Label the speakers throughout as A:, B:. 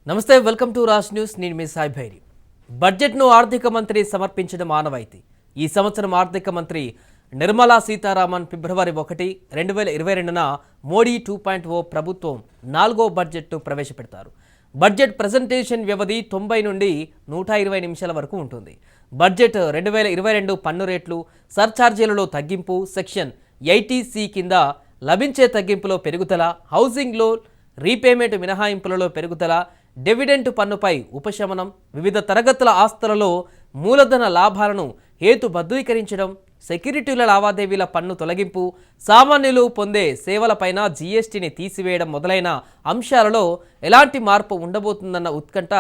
A: నమస్తే, welcome to Raj news. నేను మీ సాయి భైరి. బడ్జెట్ను ఆర్థిక మంత్రి సమర్పించడం ఆనవాయితీ. ఈ సంవత్సరం ఆర్థిక మంత్రి నిర్మలా సీతారామన్ ఫిబ్రవరి 1, 2022న మోడీ 2.0 ప్రభుత్వం 4వ బడ్జెట్ను ప్రవేశపెడతారు. బడ్జెట్ ప్రజెంటేషన్ వ్యవధి 90 నుండి 120 నిమిషాల వరకు ఉంటుంది. బడ్జెట్ 2022 పన్ను రేట్లు, సర్ఛార్జీలలో తగ్గింపు, సెక్షన్ 80C కింద లభించే తగ్గింపులో పెరుగుదల, హౌసింగ్ లోన్ రీపేమెంట్ మినహాయింపులలో పెరుగుదల, డివిడెంట్ పన్నుపై ఉపశమనం, వివిధ తరగతుల ఆస్తులలో మూలధన లాభాలను హేతుబద్ధీకరించడం, సెక్యూరిటీల లావాదేవీల పన్ను తొలగింపు, సామాన్యులు పొందే సేవలపైన జీఎస్టీని తీసివేయడం మొదలైన అంశాలలో ఎలాంటి మార్పు ఉండబోతుందన్న ఉత్కంఠ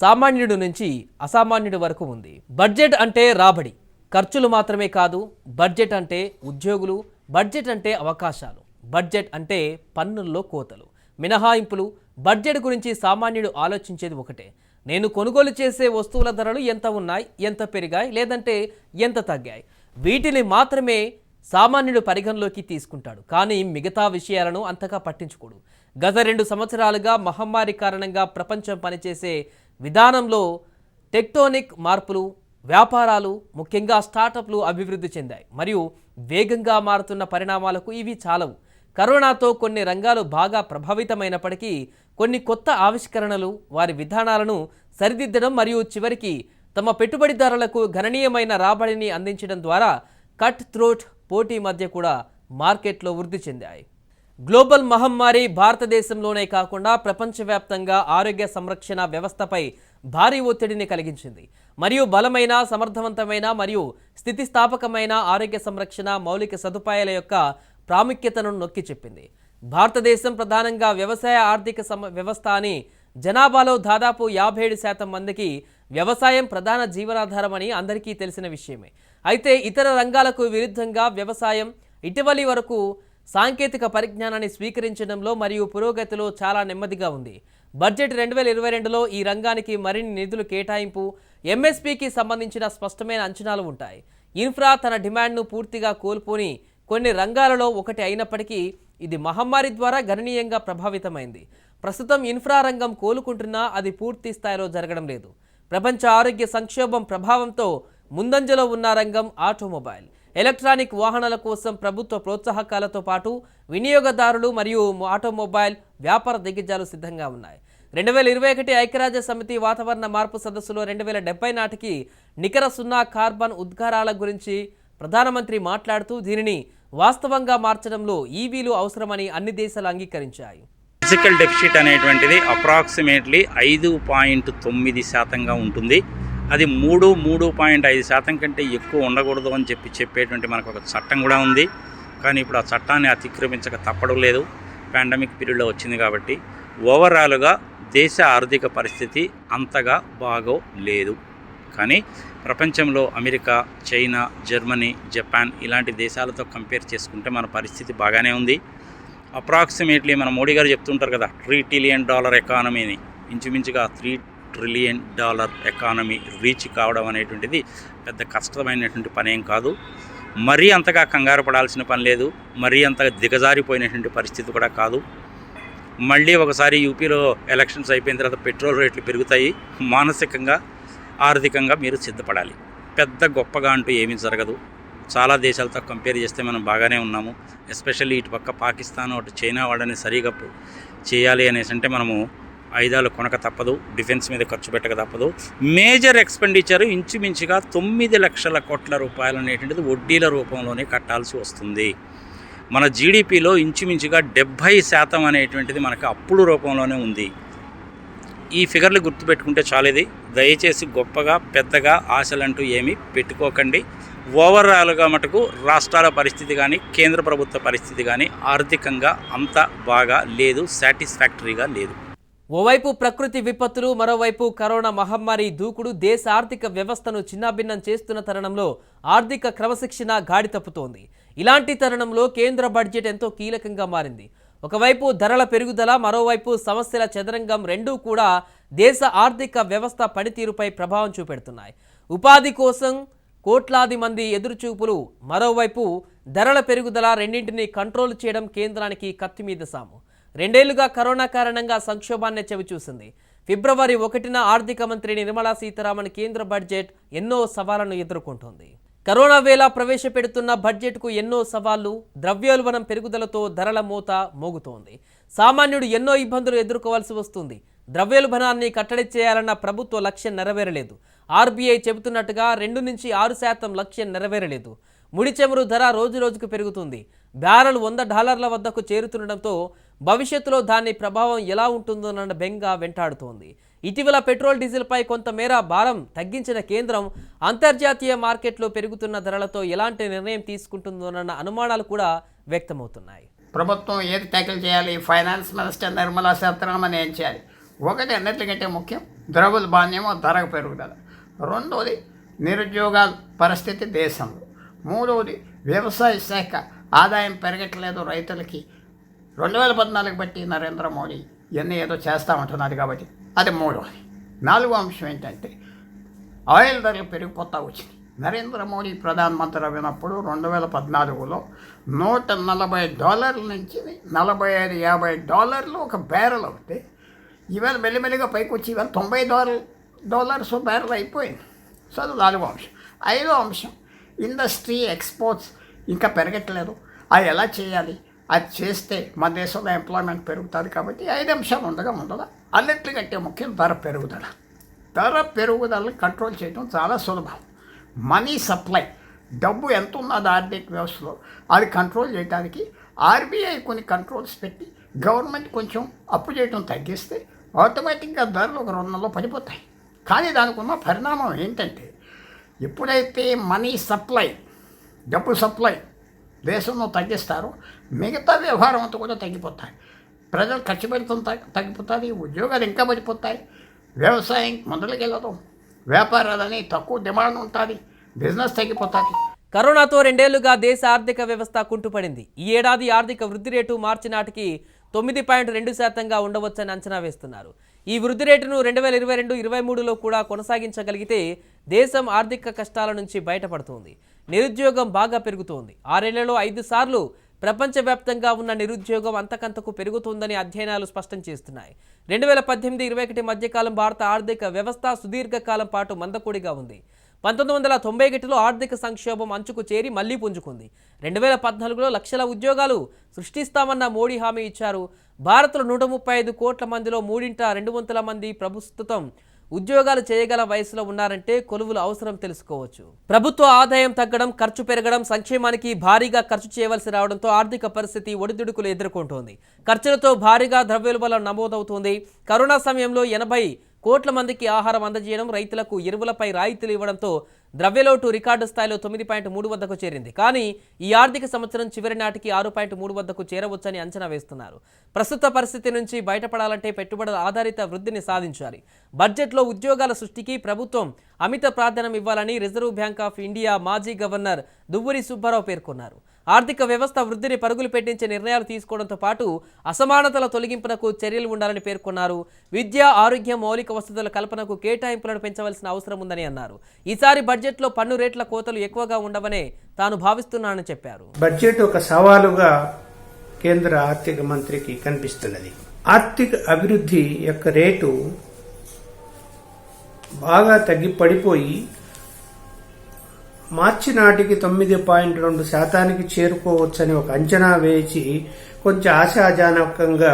A: సామాన్యుడి నుంచి అసామాన్యుడి వరకు ఉంది. బడ్జెట్ అంటే రాబడి, ఖర్చులు మాత్రమే కాదు. బడ్జెట్ అంటే ఉద్యోగులు, బడ్జెట్ అంటే అవకాశాలు, బడ్జెట్ అంటే పన్నుల్లో కోతలు, మినహాయింపులు. బడ్జెట్ గురించి సామాన్యుడు ఆలోచించేది ఒకటే: నేను కొనుగోలు చేసే వస్తువుల ధరలు ఎంత ఉన్నాయి, ఎంత పెరిగాయి, లేదంటే ఎంత తగ్గాయి. వీటిని మాత్రమే సామాన్యుడు పరిగణలోకి తీసుకుంటాడు. కానీ మిగతా విషయాలను అంతగా పట్టించుకోడు. గత 2 సంవత్సరాలుగా మహమ్మారి కారణంగా ప్రపంచం పనిచేసే విధానంలో టెక్టోనిక్ మార్పులు, వ్యాపారాలు, ముఖ్యంగా స్టార్టప్లు అభివృద్ధి చెందాయి. మరియు వేగంగా మారుతున్న పరిణామాలకు ఇవి చాలవు. కరోనాతో కొన్ని రంగాలు బాగా ప్రభావితమైనప్పటికీ కొన్ని కొత్త ఆవిష్కరణలు వారి విధానాలను సరిదిద్దడం మరియు చివరికి తమ పెట్టుబడిదారులకు గణనీయమైన రాబడిని అందించడం ద్వారా కట్ థ్రోట్ పోటీ మధ్య కూడా మార్కెట్లో వృద్ధి చెందాయి. గ్లోబల్ మహమ్మారి భారతదేశంలోనే కాకుండా ప్రపంచవ్యాప్తంగా ఆరోగ్య సంరక్షణ వ్యవస్థపై భారీ ఒత్తిడిని కలిగించింది. మరియు బలమైన, సమర్థవంతమైన మరియు స్థితిస్థాపకమైన ఆరోగ్య సంరక్షణ మౌలిక సదుపాయాల యొక్క ప్రాముఖ్యతను నొక్కి చెప్పింది. భారతదేశం ప్రధానంగా వ్యవసాయ ఆర్థిక వ్యవస్థ అని, జనాభాలో దాదాపు 57% మందికి వ్యవసాయం ప్రధాన జీవనాధారం అని అందరికీ తెలిసిన విషయమే. అయితే ఇతర రంగాలకు విరుద్ధంగా వ్యవసాయం ఇటీవలి వరకు సాంకేతిక పరిజ్ఞానాన్ని స్వీకరించడంలో మరియు పురోగతిలో చాలా నెమ్మదిగా ఉంది. బడ్జెట్ 2022లో ఈ రంగానికి మరిన్ని నిధులు కేటాయింపు, ఎంఎస్పీకి సంబంధించిన స్పష్టమైన అంచనాలు ఉంటాయి. ఇన్ఫ్రా తన డిమాండ్ను పూర్తిగా కోల్పోని కొన్ని రంగాలలో ఒకటి అయినప్పటికీ ఇది మహమ్మారి ద్వారా గణనీయంగా ప్రభావితమైంది. ప్రస్తుతం ఇన్ఫ్రా రంగం కోలుకుంటున్నా అది పూర్తి స్థాయిలో జరగడం లేదు. ప్రపంచ ఆరోగ్య సంక్షోభం ప్రభావంతో ముందంజలో ఉన్న రంగం ఆటోమొబైల్, ఎలక్ట్రానిక్ వాహనాల కోసం ప్రభుత్వ ప్రోత్సాహకాలతో పాటు వినియోగదారులు మరియు ఆటోమొబైల్ వ్యాపార దిగ్గజాలు సిద్ధంగా ఉన్నాయి. 2021 ఐక్యరాజ్య సమితి వాతావరణ మార్పు సదస్సులో 2070 నాటికి నికర సున్నా కార్బన్ ఉద్గారాల గురించి ప్రధానమంత్రి మాట్లాడుతూ దీనిని వాస్తవంగా మార్చడంలో ఈవీలు అవసరమని అన్ని దేశాలు అంగీకరించాయి.
B: ఫిజికల్ డెఫిసిట్ అనేటువంటిది అప్రాక్సిమేట్లీ 5.9% ఉంటుంది. అది 3.5% కంటే ఎక్కువ ఉండకూడదు అని చెప్పేటువంటి మనకు ఒక చట్టం కూడా ఉంది. కానీ ఇప్పుడు ఆ చట్టాన్ని అతిక్రమించక తప్పడం లేదు. పాండమిక్ పీరియడ్లో వచ్చింది కాబట్టి ఓవరాల్గా దేశ ఆర్థిక పరిస్థితి అంతగా బాగోలేదు. కానీ ప్రపంచంలో అమెరికా, చైనా, జర్మనీ, జపాన్ ఇలాంటి దేశాలతో కంపేర్ చేసుకుంటే మన పరిస్థితి బాగానే ఉంది. అప్రాక్సిమేట్లీ మన మోడీ గారు చెప్తుంటారు కదా, $3 ట్రిలియన్ ఎకానమీని, ఇంచుమించుగా $3 ట్రిలియన్ ఎకానమీ రీచ్ కావడం అనేటువంటిది పెద్ద కష్టమైనటువంటి పని ఏం కాదు. మరీ అంతగా కంగారు పడాల్సిన పని లేదు. మరీ అంతగా దిగజారిపోయినటువంటి పరిస్థితి కూడా కాదు. మళ్ళీ ఒకసారి యూపీలో ఎలక్షన్స్ అయిపోయిన తర్వాత పెట్రోల్ రేట్లు పెరుగుతాయి. మానసికంగా, ఆర్థికంగా మీరు సిద్ధపడాలి. పెద్ద గొప్పగా అంటూ ఏమీ జరగదు. చాలా దేశాలతో కంపేర్ చేస్తే మనం బాగానే ఉన్నాము. ఎస్పెషల్లీ ఇటు పక్క పాకిస్తాన్, అటు చైనా వాళ్ళని సరిగా చేయాలి అనేసి అంటే మనము ఆయుధాలు కొనక తప్పదు, డిఫెన్స్ మీద ఖర్చు పెట్టక తప్పదు. మేజర్ ఎక్స్పెండిచర్ ఇంచుమించుగా 9 లక్షల కోట్ల రూపాయలు అనేటువంటిది వడ్డీల రూపంలోనే కట్టాల్సి వస్తుంది. మన జీడిపిలో ఇంచుమించుగా 70% అనేటువంటిది మనకు అప్పుల రూపంలోనే ఉంది. ఈ ఫిగర్లు గుర్తుపెట్టుకుంటే చాలేది. దయచేసి గొప్పగా పెద్దగా ఆశలంటూ ఏమీ పెట్టుకోకండి. ఓవరాల్గా మటుకు రాష్ట్రాల పరిస్థితి కానీ, కేంద్ర ప్రభుత్వ పరిస్థితి కానీ ఆర్థికంగా అంత బాగా లేదు, సాటిస్ఫాక్టరీగా లేదు.
A: ఓవైపు ప్రకృతి విపత్తులు, మరోవైపు కరోనా మహమ్మారి దూకుడు దేశ ఆర్థిక వ్యవస్థను చిన్నాభిన్నం చేస్తున్న తరుణంలో ఆర్థిక క్రమశిక్షణ గాడి తప్పుతోంది. ఇలాంటి తరుణంలో కేంద్ర బడ్జెట్ ఎంతో కీలకంగా మారింది. ఒకవైపు ధరల పెరుగుదల, మరోవైపు సమస్యల చదరంగం రెండూ కూడా దేశ ఆర్థిక వ్యవస్థ పనితీరుపై ప్రభావం చూపెడుతున్నాయి. ఉపాధి కోసం కోట్లాది మంది ఎదురుచూపులు, మరోవైపు ధరల పెరుగుదల రెండింటినీ కంట్రోల్ చేయడం కేంద్రానికి కత్తి మీద సాము. 2 ఏళ్లుగా కరోనా కారణంగా సంక్షోభాన్ని చవిచూసింది. ఫిబ్రవరి 1న ఆర్థిక మంత్రి నిర్మలా సీతారామన్ కేంద్ర బడ్జెట్ ఎన్నో సవాళ్లను ఎదుర్కొంటోంది. కరోనా వేళ ప్రవేశపెడుతున్న బడ్జెట్కు ఎన్నో సవాళ్లు, ద్రవ్యోల్బణం పెరుగుదలతో ధరల మోత మోగుతోంది. సామాన్యుడు ఎన్నో ఇబ్బందులు ఎదుర్కోవాల్సి వస్తుంది. ద్రవ్యోల్బణాన్ని కట్టడి చేయాలన్న ప్రభుత్వ లక్ష్యం నెరవేరలేదు. ఆర్బీఐ చెబుతున్నట్టుగా 2 నుంచి 6% లక్ష్యం నెరవేరలేదు. ముడి చమురు ధర రోజురోజుకు పెరుగుతుంది. బ్యారెల్ $100 వద్దకు చేరుతుండటంతో భవిష్యత్తులో దాని ప్రభావం ఎలా ఉంటుందోనన్న బెంగ వెంటాడుతోంది. ఇటీవల పెట్రోల్ డీజిల్పై కొంతమేర భారం తగ్గించిన కేంద్రం అంతర్జాతీయ మార్కెట్లో పెరుగుతున్న ధరలతో ఎలాంటి నిర్ణయం తీసుకుంటుందోనన్న అనుమానాలు కూడా వ్యక్తమవుతున్నాయి.
C: ప్రభుత్వం ఏది ట్యాకిల్ చేయాలి? ఫైనాన్స్ మినిస్టర్ నిర్మలా సీతారామన్ ఏం చేయాలి? ఒకటి అన్నిటికంటే ముఖ్యం ద్రవ్యోల్బణము, ధర పెరుగుదల. రెండవది నిరుద్యోగాల పరిస్థితి దేశంలో. మూడవది వ్యవసాయ శాఖ ఆదాయం పెరగట్లేదు రైతులకి. 2014 బట్టి నరేంద్ర మోడీ ఇవన్నీ ఏదో చేస్తామంటున్నారు కాబట్టి అది మూడవది. నాలుగో అంశం ఏంటంటే ఆయిల్ ధరలు పెరిగిపోతూ వచ్చింది. నరేంద్ర మోడీ ప్రధానమంత్రి అయినప్పుడు 2014లో $140 నుంచి $45-50 ఒక బ్యారెల్ అవుతే ఇవాళ మెల్లిమెల్లిగా పైకి వచ్చి ఇవాళ $90 బ్యారెల్ అయిపోయింది. సో అది నాలుగో అంశం. ఐదో అంశం ఇండస్ట్రీ, ఎక్స్పోర్ట్స్ ఇంకా పెరగట్లేదు. అది ఎలా చేయాలి? అది చేస్తే మన దేశంలో ఎంప్లాయ్మెంట్ పెరుగుతుంది. కాబట్టి 5 అంశాలు ఉండదా? అన్నిటికంటే ముఖ్యం ధర పెరుగుదల. ధర పెరుగుదలని కంట్రోల్ చేయడం చాలా సులభం. మనీ సప్లై, డబ్బు ఎంత ఉన్నది ఆర్థిక వ్యవస్థలో అది కంట్రోల్ చేయడానికి ఆర్బీఐ కొన్ని కంట్రోల్స్ పెట్టి గవర్నమెంట్ కొంచెం అప్పు చేయడం తగ్గిస్తే ఆటోమేటిక్గా ధరలు ఒక 2 నెలల్లో పడిపోతాయి. కానీ దానికి ఉన్న పరిణామం ఏంటంటే ఎప్పుడైతే మనీ సప్లై, డబ్బు సప్లై దేశంలో తగ్గిస్తారో మిగతా వ్యవహారం అంతా కూడా తగ్గిపోతాయి. ప్రజలు ఖర్చు పెడతాం తగ్గిపోతుంది. ఉద్యోగాలు ఇంకా పడిపోతాయి. వ్యవసాయం మొదలుకెళ్ళదు. వ్యాపారాలని తక్కువ డిమాండ్ ఉంటుంది. బిజినెస్ తగ్గిపోతుంది.
A: కరోనాతో 2 ఏళ్లుగా దేశ ఆర్థిక వ్యవస్థ కుంటుపడింది. ఈ ఏడాది ఆర్థిక వృద్ధి రేటు మార్చి నాటికి 9.2%గా ఉండవచ్చని అంచనా వేస్తున్నారు. ఈ వృద్ధి రేటును 2022-23లో కూడా కొనసాగించగలిగితే దేశం ఆర్థిక కష్టాల నుంచి బయటపడుతుంది. నిరుద్యోగం బాగా పెరుగుతోంది. 6 ఏళ్లలో 5 సార్లు ప్రపంచవ్యాప్తంగా ఉన్న నిరుద్యోగం అంతకంతకు పెరుగుతుందని అధ్యయనాలు స్పష్టం చేస్తున్నాయి. 2018-21 మధ్యకాలం భారత ఆర్థిక వ్యవస్థ సుదీర్ఘకాలం పాటు మందకొడిగా ఉంది. 1991లో ఆర్థిక సంక్షోభం అంచుకు చేరి మళ్లీ పుంజుకుంది. 2014లో లక్షల ఉద్యోగాలు సృష్టిస్తామన్న మోడీ హామీ ఇచ్చారు. భారత్లో 135 కోట్ల మందిలో 3/2 మంది ప్రస్తుతం ఉద్యోగాలు చేయగల వయసులో ఉన్నారంటే కొలువుల అవసరం తెలుసుకోవచ్చు. ప్రభుత్వ ఆదాయం తగ్గడం, ఖర్చు పెరగడం, సంక్షేమానికి భారీగా ఖర్చు చేయవలసి రావడంతో ఆర్థిక పరిస్థితి ఒడిదుడుకులు ఎదుర్కొంటోంది. ఖర్చులతో భారీగా ద్రవ్యోల్బణం నమోదవుతోంది. కరోనా సమయంలో 80 కోట్ల మందికి ఆహారం అందజేయడం, రైతులకు ఎరువులపై రాయితీలు ఇవ్వడంతో ద్రవ్యలోటు రికార్డు స్థాయిలో 9.3 వద్దకు చేరింది. కానీ ఈ ఆర్థిక సంవత్సరం చివరి నాటికి 6.3 వద్దకు చేరవచ్చని అంచనా వేస్తున్నారు. ప్రస్తుత పరిస్థితి నుంచి బయటపడాలంటే పెట్టుబడుల ఆధారిత వృద్ధిని సాధించాలి. బడ్జెట్లో ఉద్యోగాల సృష్టికి ప్రభుత్వం అమిత ప్రాధాన్యం ఇవ్వాలని రిజర్వ్ బ్యాంక్ ఆఫ్ ఇండియా మాజీ గవర్నర్ దువ్వూరి సుబ్బారావు పేర్కొన్నారు. ఆర్థిక వ్యవస్థ వృద్ధిని పరుగులు పెట్టించే నిర్ణయాలు తీసుకోవడంతో పాటు అసమానతల తొలగింపునకు చర్యలు ఉండాలని పేర్కొన్నారు. విద్య, ఆరోగ్యం, మౌలిక వసతుల కల్పనకు కేటాయింపులను పెంచవలసిన అవసరం ఉందని అన్నారు. ఈసారి బడ్జెట్లో పన్ను రేట్ల కోతలు ఎక్కువగా ఉండవనే తాను భావిస్తున్నానని చెప్పారు.
D: బడ్జెట్ ఒక సవాలుగా కేంద్ర ఆర్థిక మంత్రికి కనిపిస్తున్నది. ఆర్థిక అభివృద్ధి యొక్క రేటు బాగా తగ్గి పడిపోయి మార్చి నాటికి 9.2% చేరుకోవచ్చని ఒక అంచనా వేసి కొంచెం ఆశాజనకంగా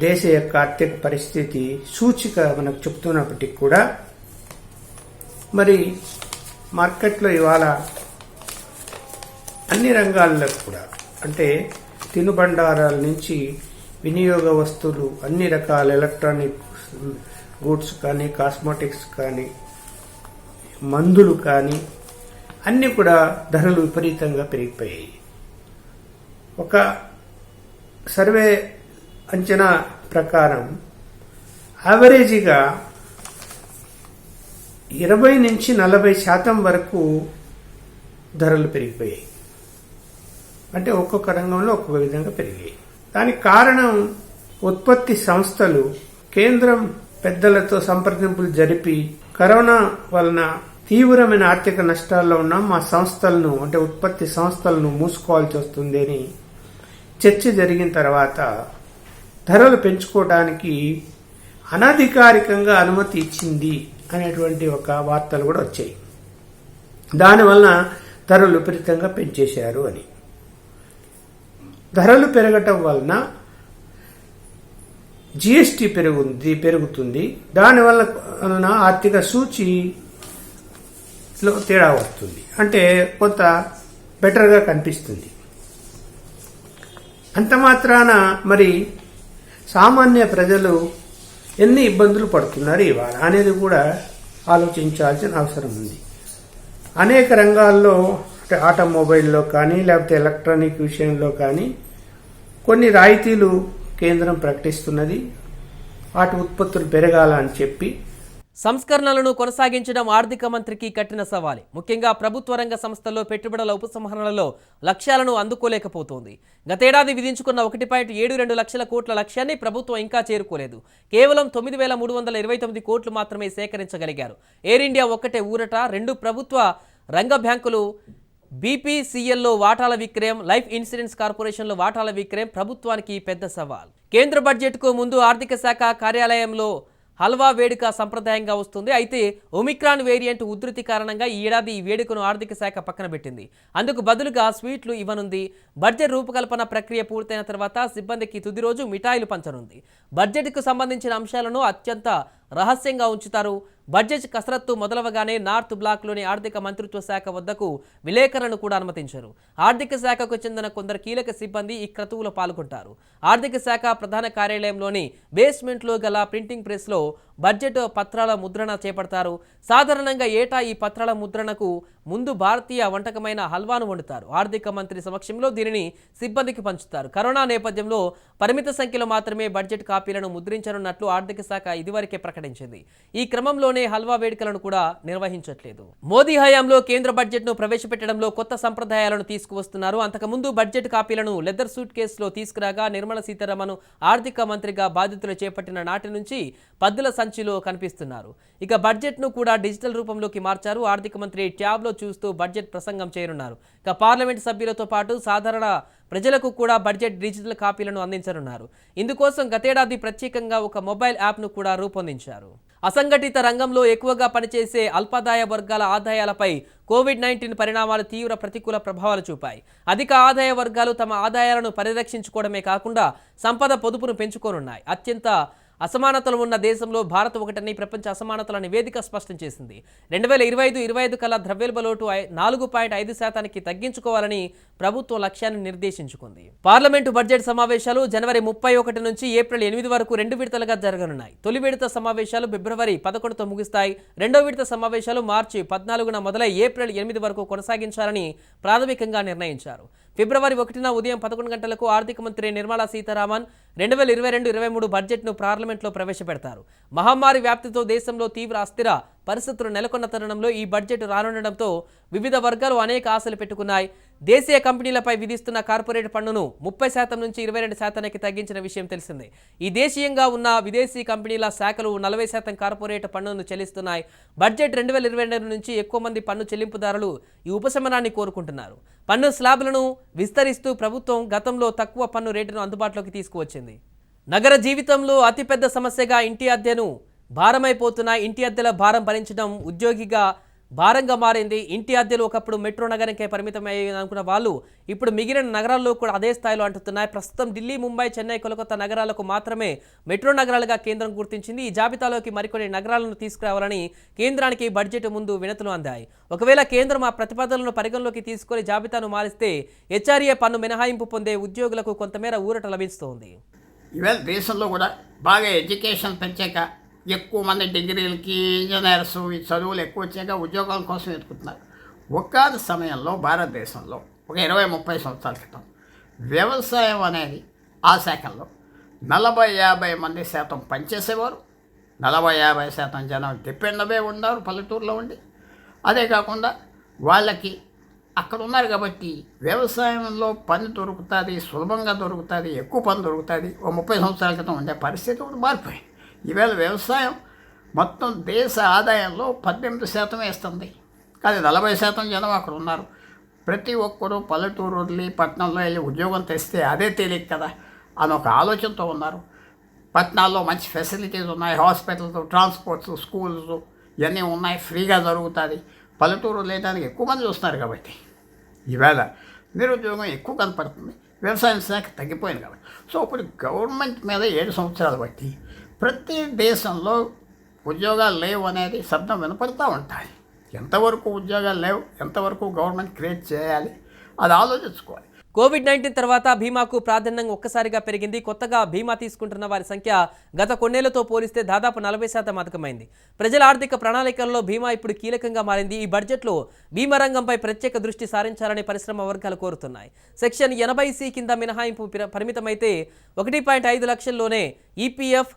D: దేశ యొక్క ఆర్థిక పరిస్థితి సూచిక మనకు చెప్తున్నప్పటికీ కూడా మరి మార్కెట్లో ఇవాళ అన్ని రంగాల్లో కూడా అంటే తినుబండారాల నుంచి వినియోగ వస్తువులు, అన్ని రకాల ఎలక్ట్రానిక్ గూడ్స్ కానీ, కాస్మెటిక్స్ కానీ, మందులు కానీ అన్నీ కూడా ధరలు విపరీతంగా పెరిగిపోయాయి. ఒక సర్వే అంచనా ప్రకారం యావరేజీగా 20 నుంచి 40% వరకు ధరలు పెరిగిపోయాయి. అంటే ఒక్కొక్క రంగంలో ఒక్కొక్క విధంగా పెరిగాయి. దానికి కారణం ఉత్పత్తి సంస్థలు కేంద్రం పెద్దలతో సంప్రదింపులు జరిపి కరోనా వలన తీవ్రమైన ఆర్థిక నష్టాల్లో ఉన్న మా సంస్థలను అంటే ఉత్పత్తి సంస్థలను మూసుకోవాల్సి వస్తుంది అని చర్చ జరిగిన తర్వాత ధరలు పెంచుకోవడానికి అనధికారికంగా అనుమతి ఇచ్చింది అనేటువంటి ఒక వార్తలు కూడా వచ్చాయి. దానివలన ధరలు విపరీతంగా పెంచేశారు అని. ధరలు పెరగటం వలన జిఎస్టీ పెరుగుతుంది. దానివల్ల ఆర్థిక సూచీలో తేడా వస్తుంది, అంటే కొంత బెటర్గా కనిపిస్తుంది. అంత మాత్రాన మరి సామాన్య ప్రజలు ఎన్ని ఇబ్బందులు పడుతున్నారు ఇవాళ అనేది కూడా ఆలోచించాల్సిన అవసరం ఉంది. అనేక రంగాల్లో, అంటే ఆటోమొబైల్లో కానీ లేకపోతే ఎలక్ట్రానిక్ విషయంలో కానీ కొన్ని రాయితీలు కేంద్రం ప్రకటిస్తున్నది, వాటి ఉత్పత్తులు పెరగాల అని చెప్పి.
A: సంస్కరణలను కొనసాగించడం ఆర్థిక మంత్రికి కఠిన సవాలే. ముఖ్యంగా ప్రభుత్వ రంగ సంస్థల్లో పెట్టుబడుల ఉపసంహరణలో లక్ష్యాలను అందుకోలేకపోతోంది. గతేడాది విధించుకున్న 1.72 లక్షల కోట్ల లక్ష్యాన్ని ప్రభుత్వం ఇంకా చేరుకోలేదు. కేవలం 9,329 కోట్లు మాత్రమే సేకరించగలిగారు. ఎయిర్ ఇండియా ఒక్కటే ఊరట. 2 ప్రభుత్వ రంగ బ్యాంకులు బీపీసీఎల్లో వాటాల విక్రయం, లైఫ్ ఇన్సూరెన్స్ కార్పొరేషన్లో వాటాల విక్రయం ప్రభుత్వానికి పెద్ద సవాల్. కేంద్ర బడ్జెట్కు ముందు ఆర్థిక శాఖ కార్యాలయంలో హల్వా వేడుక సంప్రదాయంగా వస్తుంది. అయితే ఒమిక్రాన్ వేరియంట్ ఉధృతి కారణంగా ఈ ఏడాది ఈ వేడుకను ఆర్థిక శాఖ పక్కన పెట్టింది. అందుకు బదులుగా స్వీట్లు ఇవ్వనుంది. బడ్జెట్ రూపకల్పన ప్రక్రియ పూర్తయిన తర్వాత సిబ్బందికి తుది రోజు మిఠాయిలు పంచనుంది. బడ్జెట్కు సంబంధించిన అంశాలను అత్యంత రహస్యంగా ఉంచుతారు. బడ్జెట్ కసరత్తు మొదలవగానే నార్త్ బ్లాక్లోని ఆర్థిక మంత్రిత్వ శాఖ వద్దకు విలేకరులను కూడా అనుమతించారు. ఆర్థిక శాఖకు చెందిన కొందరు కీలక సిబ్బంది ఈ క్రతువులో పాల్గొంటారు. ఆర్థిక శాఖ ప్రధాన కార్యాలయంలోని బేస్మెంట్లో గల ప్రింటింగ్ ప్రెస్లో బడ్జెట్ పత్రాల ముద్రణ చేపడతారు. సాధారణంగా ఏటా ఈ పత్రాల ముద్రణకు ముందు భారతీయ వంటకమైన హల్వాను వండుతారు. ఆర్థిక మంత్రి సమక్షంలో దీనిని సిబ్బందికి పంచుతారు. కరోనా నేపథ్యంలో పరిమిత సంఖ్యలో మాత్రమే బడ్జెట్ కాపీలను ముద్రించనున్నట్లు ఆర్థిక శాఖ ఇదివరకే ప్రకటించింది. ఈ క్రమంలోనే హల్వా వేడుకలను కూడా నిర్వహించట్లేదు. మోదీ హయాంలో కేంద్ర బడ్జెట్ను ప్రవేశపెట్టడంలో కొత్త సంప్రదాయాలను తీసుకువస్తున్నారు. అంతకుముందు బడ్జెట్ కాపీలను లెదర్ సూట్ కేసులో తీసుకురాగా నిర్మలా సీతారామన్ ఆర్థిక మంత్రిగా బాధ్యతలు చేపట్టిన నాటి నుంచి పద్దుల సంచిలో కనిపిస్తున్నారు. ఇక బడ్జెట్ను కూడా డిజిటల్ రూపంలోకి మార్చారు. ఆర్థిక మంత్రి ట్యాబ్లో చూస్తూ బడ్జెట్ ప్రసంగం చేయనున్నారు. ఇక పార్లమెంట్ సభ్యులతో పాటు సాధారణ ప్రజలకు కూడా బడ్జెట్ డిజిటల్ కాపీలను అందించనున్నారు. ఇందుకోసం గతేడాది ప్రత్యేకంగా ఒక మొబైల్ యాప్ను కూడా రూపొందించారు. అసంఘటిత రంగంలో ఎక్కువగా పనిచేసే అల్పాదాయ వర్గాల ఆదాయాలపై కోవిడ్-19 పరిణామాలు తీవ్ర ప్రతికూల ప్రభావాలు చూపాయి. అధిక ఆదాయ వర్గాలు తమ ఆదాయాలను పరిరక్షించుకోవడమే కాకుండా సంపద పొదుపును పెంచుకోనున్నాయి. అత్యంత అసమానతలు ఉన్న దేశంలో భారత్ ఒకటని ప్రపంచ అసమానతల నివేదిక స్పష్టం చేసింది. 2025 కల్లా ద్రవ్యోల్బ లోటు 4.5% తగ్గించుకోవాలని ప్రభుత్వం లక్ష్యాన్ని నిర్దేశించుకుంది. పార్లమెంటు బడ్జెట్ సమావేశాలు జనవరి 31 నుంచి ఏప్రిల్ 8 వరకు 2 విడతలుగా జరగనున్నాయి. తొలి విడత సమావేశాలు ఫిబ్రవరి 11తో ముగుస్తాయి. రెండో విడత సమావేశాలు మార్చి 14న మొదలై ఏప్రిల్ 8 వరకు కొనసాగించాలని ప్రాథమికంగా నిర్ణయించారు. ఫిబ్రవరి 1న ఉదయం 11 గంటలకు ఆర్థిక మంత్రి నిర్మలా సీతారామన్ 2022-23 బడ్జెట్ను పార్లమెంట్లో ప్రవేశపెడతారు. మహమ్మారి వ్యాప్తితో దేశంలో తీవ్ర అస్థిర పరిస్థితులు నెలకొన్న తరుణంలో ఈ బడ్జెట్ రానుండడంతో వివిధ వర్గాలు అనేక ఆశలు పెట్టుకున్నాయి. దేశీయ కంపెనీలపై విధిస్తున్న కార్పొరేట్ పన్నును 30% నుంచి 22% తగ్గించిన విషయం తెలిసిందే. ఈ దేశీయంగా ఉన్న విదేశీ కంపెనీల శాఖలు 40% కార్పొరేట్ పన్నును చెల్లిస్తున్నాయి. బడ్జెట్ 2022 నుంచి ఎక్కువ మంది పన్ను చెల్లింపుదారులు ఈ ఉపశమనాన్ని కోరుకుంటున్నారు. పన్ను స్లాబ్లను విస్తరిస్తూ ప్రభుత్వం గతంలో తక్కువ పన్ను రేటును అందుబాటులోకి తీసుకువచ్చింది. నగర జీవితంలో అతిపెద్ద సమస్యగా ఇంటి అద్దెను భారమైపోతున్న ఇంటి అద్దెల భారం భరించడం ఉద్యోగిగా భారంగా మారింది. ఇంటి అద్దెలు ఒకప్పుడు మెట్రో నగరంకే పరిమితమయ్యాయి అనుకున్న వాళ్ళు ఇప్పుడు మిగిలిన నగరాల్లో కూడా అదే స్థాయిలో అంటున్నాయి. ప్రస్తుతం ఢిల్లీ, ముంబై, చెన్నై, కోల్కతా నగరాలకు మాత్రమే మెట్రో నగరాలుగా కేంద్రం గుర్తించింది. ఈ జాబితాలోకి మరికొన్ని నగరాలను తీసుకురావాలని కేంద్రానికి బడ్జెట్ ముందు వినతులు అందాయి. ఒకవేళ కేంద్రం ఆ ప్రతిపాదనలను పరిగణలోకి తీసుకొని జాబితాను మారిస్తే హెచ్ఆర్ఏ పన్ను మినహాయింపు పొందే ఉద్యోగులకు కొంతమేర ఊరట లభిస్తోంది.
C: ఈవేళ దేశంలో కూడా బాగా ఎడ్యుకేషన్ పెంచాక ఎక్కువ మంది డిగ్రీలకి, ఇంజనీర్స్ ఈ చదువులు ఎక్కువ వచ్చాక ఉద్యోగాల కోసం వెతుకుతున్నారు. ఒక్కాది సమయంలో భారతదేశంలో ఒక 20-30 సంవత్సరాల క్రితం వ్యవసాయం అనేది ఆ శాఖల్లో 40-50 మంది శాతం పనిచేసేవారు. 40-50% జనం డిపెండ్ అవే ఉన్నారు పల్లెటూరులో ఉండి. అదే కాకుండా వాళ్ళకి అక్కడ ఉన్నారు కాబట్టి వ్యవసాయంలో పని దొరుకుతుంది, సులభంగా దొరుకుతుంది, ఎక్కువ పని దొరుకుతుంది. ఓ 30 సంవత్సరాల క్రితం ఉండే పరిస్థితి కూడా మారిపోయింది. ఈవేళ వ్యవసాయం మొత్తం దేశ ఆదాయంలో 18% వేస్తుంది. కానీ 40% జనం అక్కడ ఉన్నారు. ప్రతి ఒక్కరూ పల్లెటూరు వదిలి పట్టణంలో వెళ్ళి ఉద్యోగం తెస్తే అదే తెలియదు కదా అని ఒక ఆలోచనతో ఉన్నారు. పట్టణాల్లో మంచి ఫెసిలిటీస్ ఉన్నాయి, హాస్పిటల్స్, ట్రాన్స్పోర్ట్స్, స్కూల్స్ ఇవన్నీ ఉన్నాయి, ఫ్రీగా జరుగుతుంది. పల్లెటూరు లేదానికి ఎక్కువ మంది చూస్తున్నారు కాబట్టి ఈవేళ నిరుద్యోగం ఎక్కువ కనపడుతుంది, వ్యవసాయ శాఖ తగ్గిపోయింది కాబట్టి. సో ఇప్పుడు గవర్నమెంట్ మీద 7 సంవత్సరాలు బట్టి ప్రతి దేశంలో ఉద్యోగాలు లేవు అనేది శబ్దం వినపడుతూ ఉంటాయి. ఎంతవరకు ఉద్యోగాలు లేవు, ఎంతవరకు గవర్నమెంట్ క్రియేట్ చేయాలి, అది ఆలోచించుకోవాలి.
A: కోవిడ్-19 తర్వాత బీమాకు ప్రాధాన్యం ఒక్కసారిగా పెరిగింది. కొత్తగా బీమా తీసుకుంటున్న వారి సంఖ్య గత కొన్నేళ్లతో పోలిస్తే దాదాపు 40% అధికమైంది. ప్రజల ఆర్థిక ప్రణాళికల్లో బీమా ఇప్పుడు కీలకంగా మారింది. ఈ బడ్జెట్లో బీమా రంగంపై ప్రత్యేక దృష్టి సారించాలని పరిశ్రమ వర్గాలు కోరుతున్నాయి. సెక్షన్ 80C కింద మినహాయింపు పరిమితమైతే 1.5 లక్షల్లోనే ఈపీఎఫ్,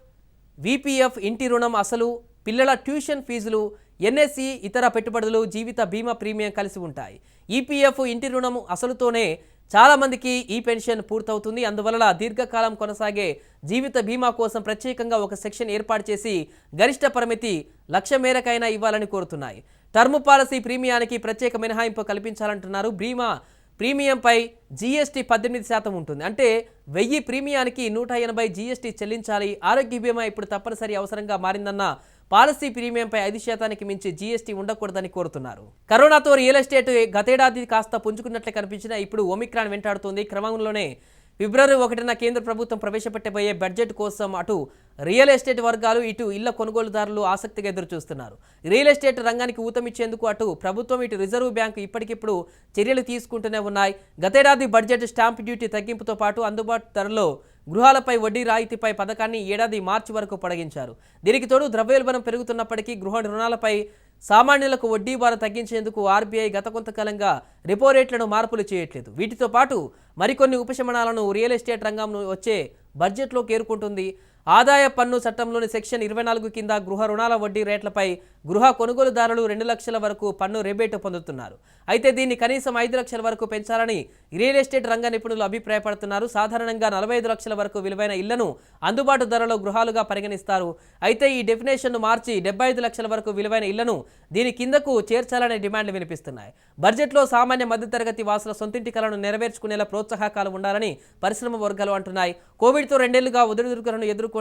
A: వీపీఎఫ్, ఇంటి రుణం అసలు, పిల్లల ట్యూషన్ ఫీజులు, ఎన్ఎస్సి, ఇతర పెట్టుబడులు, జీవిత బీమా ప్రీమియం కలిసి ఉంటాయి. ఈపీఎఫ్, ఇంటి రుణం అసలుతోనే చాలా మందికి ఈ పెన్షన్ పూర్తవుతుంది. అందువల్ల దీర్ఘకాలం కొనసాగే జీవిత బీమా కోసం ప్రత్యేకంగా ఒక సెక్షన్ ఏర్పాటు చేసి గరిష్ట పరిమితి 1,00,000 మేరకైనా ఇవ్వాలని కోరుతున్నాయి. టర్మ్ పాలసీ ప్రీమియానికి ప్రత్యేక మినహాయింపు కల్పించాలంటున్నారు. బీమా ప్రీమియంపై జీఎస్టీ 18% ఉంటుంది. అంటే 1000 ప్రీమియానికి 180 జీఎస్టీ చెల్లించాలి. ఆరోగ్య బీమా ఇప్పుడు తప్పనిసరి అవసరంగా మారిందన్న పాలసీ ప్రీమియంపై 5% మించి జీఎస్టీ ఉండకూడదని కోరుతున్నారు. కరోనాతో రియల్ ఎస్టేట్ గతేడాది కాస్త పుంజుకున్నట్లే కనిపించినా ఇప్పుడు ఒమిక్రాన్ వెంటాడుతోంది. క్రమంలోనే ఫిబ్రవరి 1న కేంద్ర ప్రభుత్వం ప్రవేశపెట్టబోయే బడ్జెట్ కోసం అటు రియల్ ఎస్టేట్ వర్గాలు, ఇటు ఇళ్ల కొనుగోలుదారులు ఆసక్తిగా ఎదురుచూస్తున్నారు. రియల్ ఎస్టేట్ రంగానికి ఊతమిచ్చేందుకు అటు ప్రభుత్వం, ఇటు రిజర్వ్ బ్యాంకు ఇప్పటికిప్పుడు చర్యలు తీసుకుంటూనే ఉన్నాయి. గతేడాది బడ్జెట్ స్టాంప్ డ్యూటీ తగ్గింపుతో పాటు అందుబాటు ధరలో గృహాలపై వడ్డీ రాయితీపై పథకాన్ని ఏడాది మార్చి వరకు పొడిగించారు. దీనికి తోడు ద్రవ్యోల్బణం పెరుగుతున్నప్పటికీ గృహ రుణాలపై సామాన్యులకు వడ్డీ భారం తగ్గించేందుకు ఆర్బీఐ గత కొంతకాలంగా రెపో రేట్లను మార్పులు చేయట్లేదు. వీటితో పాటు మరికొన్ని ఉపశమనాలను రియల్ ఎస్టేట్ రంగం వచ్చే బడ్జెట్లో కేరుకుంటుంది. ఆదాయ పన్ను చట్టంలోని సెక్షన్ 24 కింద గృహ రుణాల వడ్డీ రేట్లపై గృహ కొనుగోలుదారులు 2 లక్షల వరకు పన్ను రిబేట్ పొందుతున్నారు. అయితే దీన్ని కనీసం 5 లక్షల వరకు పెంచాలని రియల్ ఎస్టేట్ రంగ నిపుణులు అభిప్రాయపడుతున్నారు. సాధారణంగా 45 లక్షల వరకు విలువైన ఇళ్లను అందుబాటు ధరలో గృహాలుగా పరిగణిస్తారు. అయితే ఈ డెఫినేషన్ను మార్చి 75 లక్షల వరకు విలువైన ఇళ్లను దీని కిందకు చేర్చాలనే డిమాండ్లు వినిపిస్తున్నాయి. బడ్జెట్లో సామాన్య మధ్యతరగతి వాసుల సొంతింటి కలను నెరవేర్చుకునేలా ప్రోత్సాహకాలు ఉండాలని పరిశ్రమ వర్గాలు అంటున్నాయి. కోవిడ్తో 2 ఏళ్లుగా ఒడిదుడుకులను ఎదుర్కొని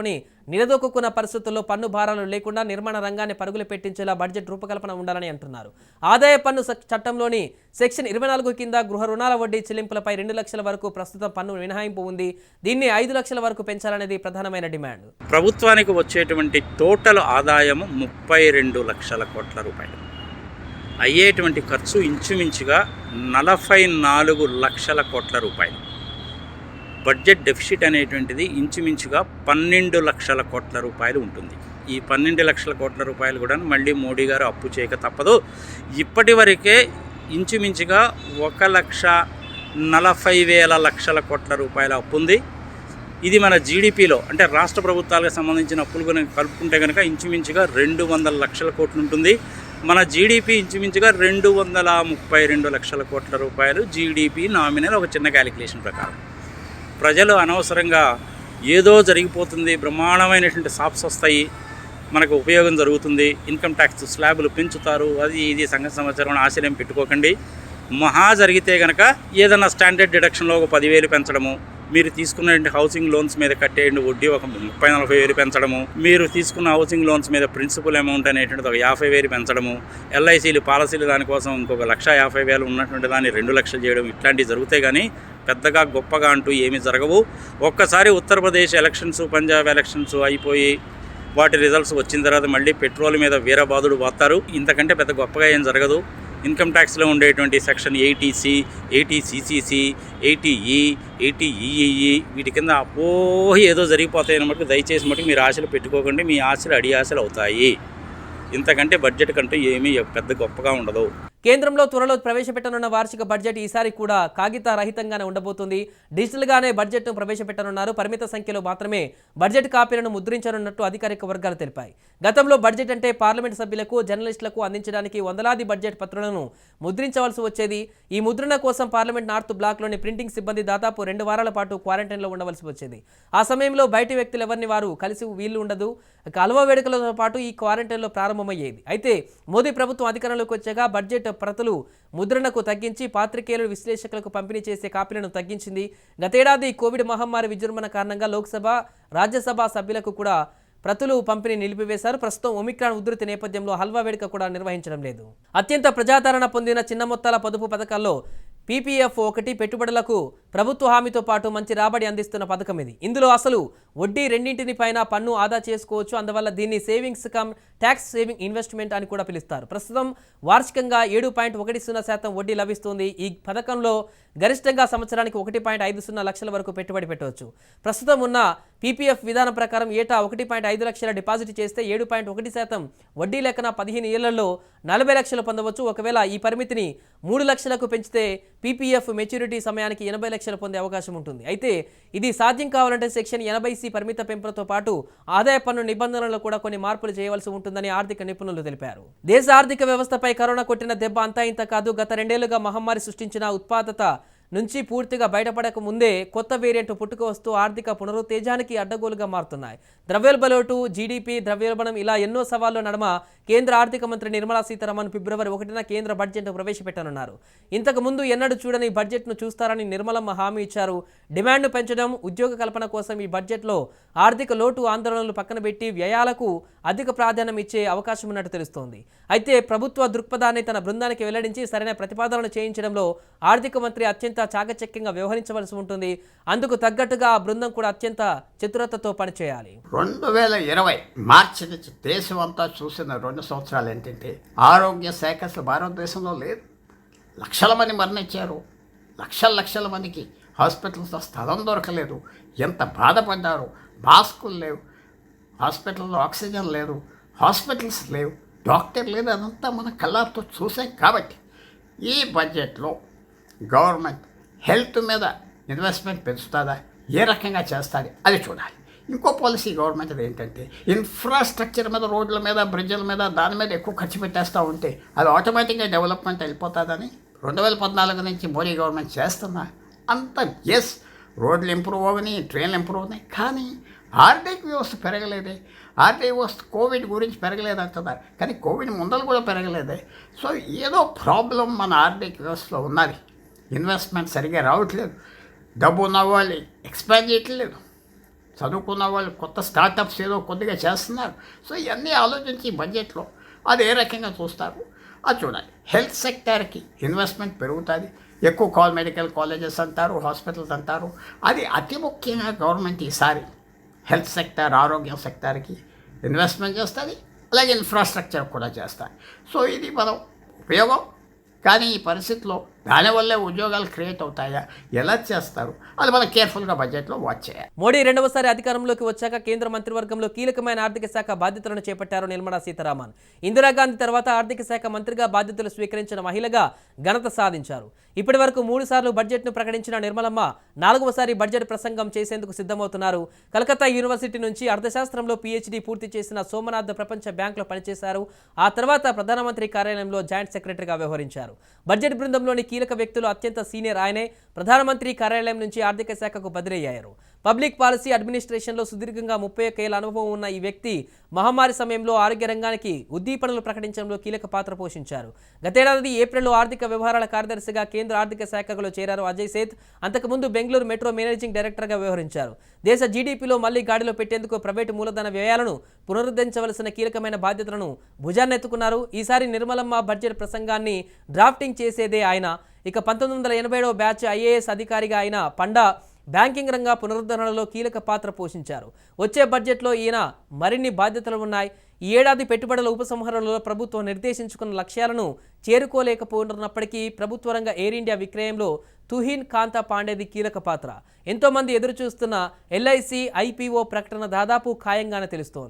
A: నిలదొక్కున్న పరిస్థితుల్లో పన్ను భారాలు లేకుండా నిర్మాణ రంగాన్ని పరుగులు పెట్టించేలా బడ్జెట్ రూపకల్పన ఉండాలని అంటున్నారు. ఆదాయ పన్ను చట్టంలోని సెక్షన్ 24 కింద గృహ రుణాల వడ్డీ చెల్లింపులపై 2 లక్షల వరకు ప్రస్తుతం పన్ను మినహాయింపు ఉంది. దీన్ని 5 లక్షల వరకు పెంచాలనేది ప్రధానమైన డిమాండ్.
B: ప్రభుత్వానికి వచ్చేటువంటి టోటల్ ఆదాయము 32 లక్షల కోట్ల రూపాయలు. అయ్యేటువంటి ఖర్చు ఇంచుమించుగా 44 లక్షల కోట్ల రూపాయలు. బడ్జెట్ డెఫిసిట్ అనేటువంటిది ఇంచుమించుగా 12 లక్షల కోట్ల రూపాయలు ఉంటుంది. ఈ 12 లక్షల కోట్ల రూపాయలు కూడా మళ్ళీ మోడీ గారు అప్పు చేయక తప్పదు. ఇప్పటి వరకే ఇంచుమించుగా 1,40,000 లక్షల కోట్ల రూపాయల అప్పు ఉంది. ఇది మన జీడిపిలో అంటే రాష్ట్ర ప్రభుత్వాలకు సంబంధించిన అప్పులు కలుపుకుంటే కనుక ఇంచుమించుగా 200 లక్షల కోట్లు ఉంటుంది. మన జీడిపి ఇంచుమించుగా 232 లక్షల కోట్ల రూపాయలు జీడిపి నామినల్ ఒక చిన్న క్యాలిక్యులేషన్ ప్రకారం. ప్రజలు అనవసరంగా ఏదో జరిగిపోతుంది, బ్రహ్మాండమైనటువంటి షాప్స్ వస్తాయి, మనకు ఉపయోగం జరుగుతుంది, ఇన్కమ్ ట్యాక్స్ స్లాబులు పెంచుతారు, అది ఇది సంగతి సమాచారం ఆశయం పెట్టుకోకండి. మహా జరిగితే కనుక ఏదైనా స్టాండర్డ్ డిడక్షన్లో ఒక 10,000 పెంచడము, మీరు తీసుకున్న హౌసింగ్ లోన్స్ మీద కట్టేయండి వడ్డీ ఒక 30,000-40,000 పెంచడము, మీరు తీసుకున్న హౌసింగ్ లోన్స్ మీద ప్రిన్సిపల్ అమౌంట్ అనేటువంటిది ఒక 50,000 పెంచడము, ఎల్ఐసీలు పాలసీలు దానికోసం ఇంకొక 1,50,000 ఉన్నటువంటి దాన్ని 2 లక్షలు చేయడం, ఇట్లాంటివి జరుగుతాయి. కానీ పెద్దగా గొప్పగా అంటూ ఏమీ జరగవు. ఒక్కసారి ఉత్తరప్రదేశ్ ఎలక్షన్స్, పంజాబ్ ఎలక్షన్స్ అయిపోయి వాటి రిజల్ట్స్ వచ్చిన తర్వాత మళ్ళీ పెట్రోల్ మీద వీరబాదుడు పోతారు. ఇంతకంటే పెద్ద గొప్పగా ఏం జరగదు. ఇన్కమ్ ట్యాక్స్లో ఉండేటువంటి section 80C, 80CCC, 80E, 80EE వీటి కింద అపోహి ఏదో జరిగిపోతాయని మటుకు దయచేసి మటుకు మీరు ఆశలు పెట్టుకోకండి. మీ ఆశలు అడి ఆశలు అవుతాయి. ఇంతకంటే బడ్జెట్ కంటూ ఏమీ పెద్ద గొప్పగా ఉండదు.
A: కేంద్రంలో త్వరలో ప్రవేశపెట్టనున్న వార్షిక బడ్జెట్ ఈసారి కూడా కాగిత రహితంగానే ఉండబోతుంది. డిజిటల్గానే బడ్జెట్ను ప్రవేశపెట్టనున్నారు. పరిమిత సంఖ్యలో మాత్రమే బడ్జెట్ కాపీలను ముద్రించనున్నట్టు అధికారిక వర్గాలు తెలిపాయి. గతంలో బడ్జెట్ అంటే పార్లమెంట్ సభ్యులకు, జర్నలిస్టులకు అందించడానికి వందలాది బడ్జెట్ పత్రాలను ముద్రించవలసి వచ్చేది. ఈ ముద్రణ కోసం పార్లమెంట్ నార్త్ బ్లాక్లోని ప్రింటింగ్ సిబ్బంది దాదాపు 2 వారాల పాటు క్వారంటైన్లో ఉండవలసి వచ్చేది. ఆ సమయంలో బయటి వ్యక్తులు ఎవరిని వారు కలిసి వీలు ఉండదు. కలువ వేడుకలతో పాటు ఈ క్వారంటైన్లో ప్రారంభమయ్యేది. అయితే మోదీ ప్రభుత్వం అధికారంలోకి వచ్చాక బడ్జెట్ ప్రతులు ముద్రణకు తగ్గించి పాత్రికేయులు విశ్లేషకులకు పంపిణీ చేసే కాపీలను తగ్గించింది. గతేడాది కోవిడ్ మహమ్మారి విజృంభణ కారణంగా లోక్సభ, రాజ్యసభ సభ్యులకు కూడా ప్రతులు పంపిణీ నిలిపివేశారు. ప్రస్తుతం ఒమిక్రాన్ ఉధృతి నేపథ్యంలో హల్వా వేడుక కూడా నిర్వహించడం లేదు. అత్యంత ప్రజాదరణ పొందిన చిన్న మొత్తాల పొదుపు పథకాల్లో పీపీఎఫ్ ఒకటి పెట్టుబడులకు ప్రభుత్వ హామీతో పాటు మంచి రాబడి అందిస్తున్న పథకం ఇది. ఇందులో అసలు వడ్డీ రెండింటిని పైన పన్ను ఆదా చేసుకోవచ్చు. అందువల్ల దీన్ని savings come tax saving investment అని కూడా పిలుస్తారు. ప్రస్తుతం వార్షికంగా 7.10% వడ్డీ లభిస్తుంది. ఈ పథకంలో గరిష్టంగా సంవత్సరానికి 1.50 లక్షల వరకు పెట్టుబడి పెట్టవచ్చు. ప్రస్తుతం ఉన్న పీపీఎఫ్ విధానం ప్రకారం ఏటా 1.5 లక్షల డిపాజిట్ చేస్తే 7.1% వడ్డీ లెక్కన 15 ఏళ్లలో 40 లక్షలు పొందవచ్చు. ఒకవేళ ఈ పరిమితిని 3 లక్షలకు పెంచితే పీపీఎఫ్ మెచ్యూరిటీ సమయానికి 80 లక్షలు పొందే అవకాశం ఉంటుంది. అయితే ఇది సాధ్యం కావాలంటే సెక్షన్ 80C పరిమిత పెంపులతో పాటు ఆదాయ పన్ను నిబంధనల్లో కూడా కొన్ని మార్పులు చేయవలసి ఉంటుందని ఆర్థిక నిపుణులు తెలిపారు. దేశ ఆర్థిక వ్యవస్థపై కరోనా కొట్టిన దెబ్బ అంతా ఇంత కాదు. గత 2 ఏళ్లుగా మహమ్మారి సృష్టించిన ఉత్పాదకత నుంచి పూర్తిగా బయటపడక ముందే కొత్త వేరియంట్ పుట్టుకొస్తూ ఆర్థిక పునరుత్తేజానికి అడ్డగోలుగా మారుతున్నాయి. ద్రవ్యోల్బణ లోటు, జీడీపీ, ద్రవ్యోల్బణం ఇలా ఎన్నో సవాళ్ల నడుమ కేంద్ర ఆర్థిక మంత్రి నిర్మలా సీతారామన్ ఫిబ్రవరి 1న కేంద్ర బడ్జెట్ను ప్రవేశపెట్టనున్నారు. ఇంతకు ముందు ఎన్నడూ చూడని బడ్జెట్ను చూస్తారని నిర్మలమ్మ హామీ ఇచ్చారు. డిమాండ్ను పెంచడం, ఉద్యోగ కల్పన కోసం ఈ బడ్జెట్లో ఆర్థిక లోటు ఆందోళనలు పక్కన పెట్టి వ్యయాలకు అధిక ప్రాధాన్యం ఇచ్చే అవకాశం ఉన్నట్టు తెలుస్తోంది. అయితే ప్రభుత్వ దృక్పథాన్ని తన బృందానికి వెల్లడించి సరైన ప్రతిపాదనలు చేయించడంలో ఆర్థిక మంత్రి అత్యంత చాకచక్యంగా వ్యవహరించవలసి ఉంటుంది. అందుకు తగ్గట్టుగా ఆ బృందం కూడా అత్యంత చతురతతో పనిచేయాలి.
C: 2020 మార్చి నుంచి దేశం అంతా చూసిన 2 సంవత్సరాలు ఏంటంటే ఆరోగ్య శాఖ అసలు భారతదేశంలో లేదు. లక్షల మంది మరణించారు. లక్షల మందికి హాస్పిటల్స్లో స్థలం దొరకలేదు. ఎంత బాధపడ్డారు. మాస్కులు లేవు, హాస్పిటల్లో ఆక్సిజన్ లేదు, హాస్పిటల్స్ లేవు, డాక్టర్ లేదు. అదంతా మన కళ్ళతో చూసాం. కాబట్టి ఈ బడ్జెట్లో గవర్నమెంట్ హెల్త్ మీద ఇన్వెస్ట్మెంట్ పెంచుతుందా, ఏ రకంగా చేస్తుంది అది చూడాలి. ఇంకో పాలసీ గవర్నమెంట్ ఏంటంటే ఇన్ఫ్రాస్ట్రక్చర్ మీద, రోడ్ల మీద, బ్రిడ్జ్ల మీద, దాని మీద ఎక్కువ ఖర్చు పెట్టేస్తూ ఉంటే అది ఆటోమేటిక్గా డెవలప్మెంట్ వెళ్ళిపోతుందని 2014 నుంచి మోడీ గవర్నమెంట్ చేస్తుందా? అంత ఎస్, రోడ్లు ఇంప్రూవ్ అవని, ట్రైన్లు ఇంప్రూవ్ అవునాయి, కానీ ఆర్థిక వ్యవస్థ పెరగలేదే. ఆర్థిక వ్యవస్థ కోవిడ్ గురించి పెరగలేదు అంటున్నారు, కానీ కోవిడ్ ముందలు కూడా పెరగలేదే. సో ఏదో ప్రాబ్లం మన ఆర్థిక వ్యవస్థలో ఉన్నది. ఇన్వెస్ట్మెంట్ సరిగ్గా రావట్లేదు. డబ్బు ఉన్న వాళ్ళు ఎక్స్పాండ్ చేయట్లేదు. చదువుకున్న వాళ్ళు కొత్త స్టార్టప్స్ ఏదో కొద్దిగా చేస్తున్నారు. సో ఇవన్నీ ఆలోచించి బడ్జెట్లో అది ఏ రకంగా చూస్తారు అది చూడాలి. హెల్త్ సెక్టార్కి ఇన్వెస్ట్మెంట్ పెరుగుతుంది. ఎక్కువ మెడికల్ కాలేజెస్ అంటారు, హాస్పిటల్స్ అంటారు. అది అతి ముఖ్యంగా గవర్నమెంట్ ఈసారి హెల్త్ సెక్టార్, ఆరోగ్యం సెక్టార్కి ఇన్వెస్ట్మెంట్ చేస్తుంది. అలాగే ఇన్ఫ్రాస్ట్రక్చర్ కూడా చేస్తారు. సో ఇది మనం ఉపయోగం. కానీ ఈ పరిస్థితిలో దానివల్లే ఉద్యోగాలు క్రియేట్ అవుతాయా, ఎలా చేస్తారు అది మనం కేర్ఫుల్గా బడ్జెట్లో వాచ్ చేయాలి.
A: మోడీ రెండవసారి అధికారంలోకి వచ్చాక కేంద్ర మంత్రివర్గంలో కీలకమైన ఆర్థిక శాఖ బాధ్యతలను చేపట్టారు నిర్మలా సీతారామన్. ఇందిరాగాంధీ తర్వాత ఆర్థిక శాఖ మంత్రిగా బాధ్యతలు స్వీకరించిన మహిళగా ఘనత సాధించారు. ఇప్పటి వరకు 3 సార్లు బడ్జెట్ను ప్రకటించిన నిర్మలమ్మ 4వసారి బడ్జెట్ ప్రసంగం చేసేందుకు సిద్ధమవుతున్నారు. కలకత్తా యూనివర్సిటీ నుంచి అర్థశాస్త్రంలో PhD పూర్తి చేసిన సోమనాథ్ ప్రపంచ బ్యాంకులో పనిచేశారు. ఆ తర్వాత ప్రధానమంత్రి కార్యాలయంలో జాయింట్ సెక్రటరీగా వ్యవహరించారు. బడ్జెట్ బృందంలోని కీలక వ్యక్తులు అత్యంత సీనియర్ ఆయనే. ప్రధానమంత్రి కార్యాలయం నుంచి ఆర్థిక శాఖకు బదిలీ అయ్యారు. పబ్లిక్ పాలసీ అడ్మినిస్ట్రేషన్లో సుదీర్ఘంగా 31 ఏళ్ల అనుభవం ఉన్న ఈ వ్యక్తి మహమ్మారి సమయంలో ఆరోగ్య రంగానికి ఉద్దీపనలు ప్రకటించడంలో కీలక పాత్ర పోషించారు. గతేడాది ఏప్రిల్లో ఆర్థిక వ్యవహారాల కార్యదర్శిగా కేంద్ర ఆర్థిక శాఖలో చేరారు అజయ్ సేత్. అంతకుముందు బెంగళూరు మెట్రో మేనేజింగ్ డైరెక్టర్గా వ్యవహరించారు. దేశ జీడీపీలో మళ్లీ గాడిలో పెట్టేందుకు ప్రైవేటు మూలధన వ్యయాలను పునరుద్ధరించవలసిన కీలకమైన బాధ్యతలను భుజాన్నెత్తుకున్నారు. ఈసారి నిర్మలమ్మ బడ్జెట్ ప్రసంగాన్ని డ్రాఫ్టింగ్ చేసేదే ఆయన. ఇక 1987వ బ్యాచ్ IAS అధికారిగా అయిన పండా బ్యాంకింగ్ రంగ పునరుద్ధరణలో కీలక పాత్ర పోషించారు. వచ్చే బడ్జెట్లో ఈయన మరిన్ని బాధ్యతలు ఉన్నాయి. ఈ ఏడాది పెట్టుబడుల ఉపసంహరణలో ప్రభుత్వం నిర్దేశించుకున్న లక్ష్యాలను చేరుకోలేకపోతున్నప్పటికీ ప్రభుత్వ రంగ ఎయిర్ ఇండియా విక్రయంలో తుహిన్ కాంతా పాండేది కీలక పాత్ర. ఎంతోమంది ఎదురుచూస్తున్న LIC IPO ప్రకటన దాదాపు ఖాయంగానే తెలుస్తోంది.